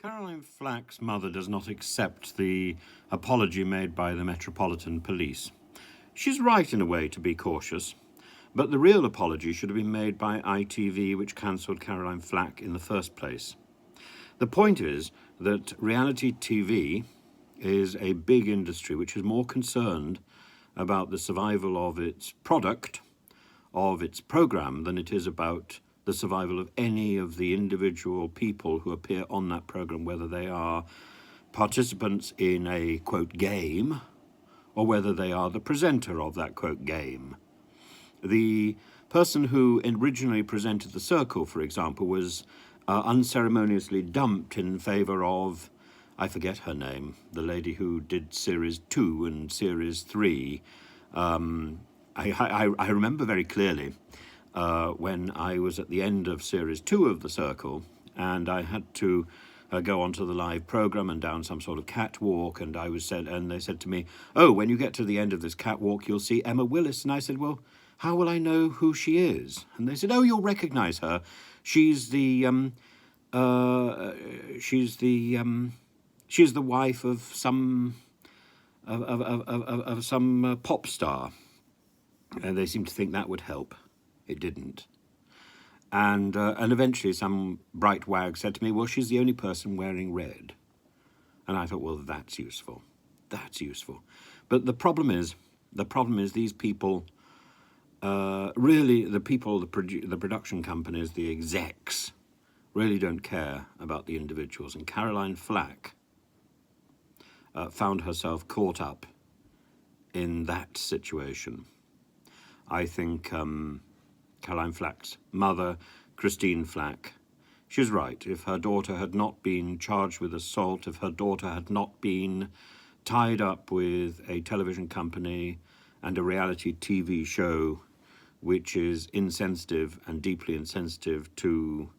Caroline Flack's mother does not accept the apology made by the Metropolitan Police. She's right in a way to be cautious, but the real apology should have been made by ITV, which cancelled Caroline Flack in the first place. The point is that reality TV is a big industry which is more concerned about the survival of its product, of its programme, than it is about the survival of any of the individual people who appear on that programme, whether they are participants in a, quote, game, or whether they are the presenter of that, quote, game. The person who originally presented The Circle, for example, was unceremoniously dumped in favour of, I forget her name, the lady who did Series 2 and Series 3. I remember very clearly when I was at the end of Series 2 of The Circle, and I had to go onto the live programme and down some sort of catwalk, and they said to me, "Oh, when you get to the end of this catwalk, you'll see Emma Willis." And I said, "Well, how will I know who she is?" And they said, "Oh, you'll recognise her. She's the wife of some some pop star." And they seemed to think that would help. It didn't. And eventually some bright wag said to me, "Well, she's the only person wearing red." And I thought, well, that's useful. That's useful. But the problem is these people, really, the production companies, the execs, really don't care about the individuals. And Caroline Flack found herself caught up in that situation. I think Caroline Flack's mother, Christine Flack, she's right. If her daughter had not been charged with assault, if her daughter had not been tied up with a television company and a reality TV show which is insensitive and deeply insensitive to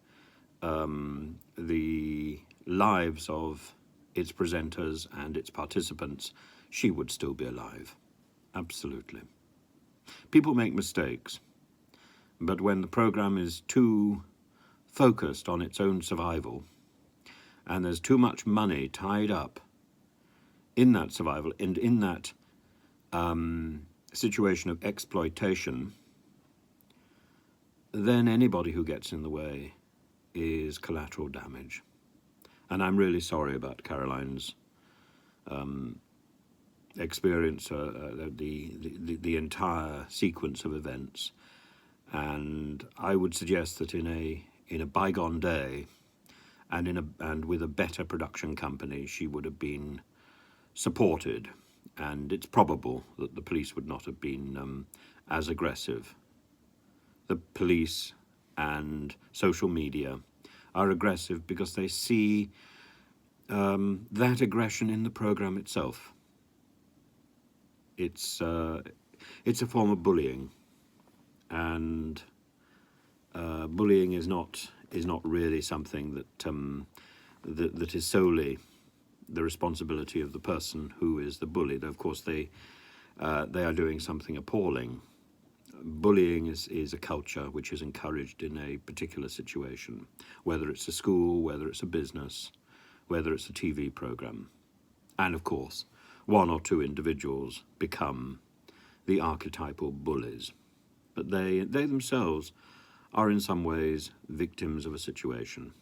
the lives of its presenters and its participants, she would still be alive. Absolutely. People make mistakes, but when the programme is too focused on its own survival and there's too much money tied up in that survival and in that situation of exploitation, then anybody who gets in the way is collateral damage. And I'm really sorry about Caroline's experience, the entire sequence of events. And I would suggest that in a bygone day, and with a better production company, she would have been supported. And it's probable that the police would not have been as aggressive. The police and social media are aggressive because they see that aggression in the program itself. It's a form of bullying, and bullying is not really something that is solely the responsibility of the person who is the bullied. Of course, they are doing something appalling. Bullying is a culture which is encouraged in a particular situation, whether it's a school, whether it's a business, whether it's a TV program. And of course, one or two individuals become the archetypal bullies. But they themselves are in some ways victims of a situation.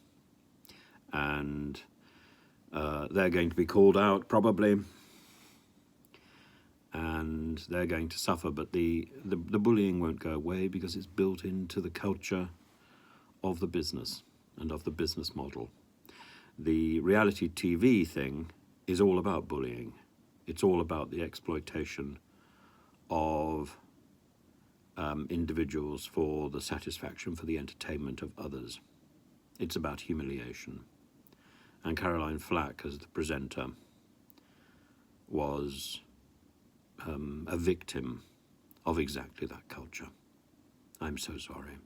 And they're going to be called out probably, and they're going to suffer, but the bullying won't go away because it's built into the culture of the business and of the business model. The reality TV thing is all about bullying. It's all about the exploitation of individuals for the satisfaction, for the entertainment of others. It's about humiliation. And Caroline Flack, as the presenter, was a victim of exactly that culture. I'm so sorry.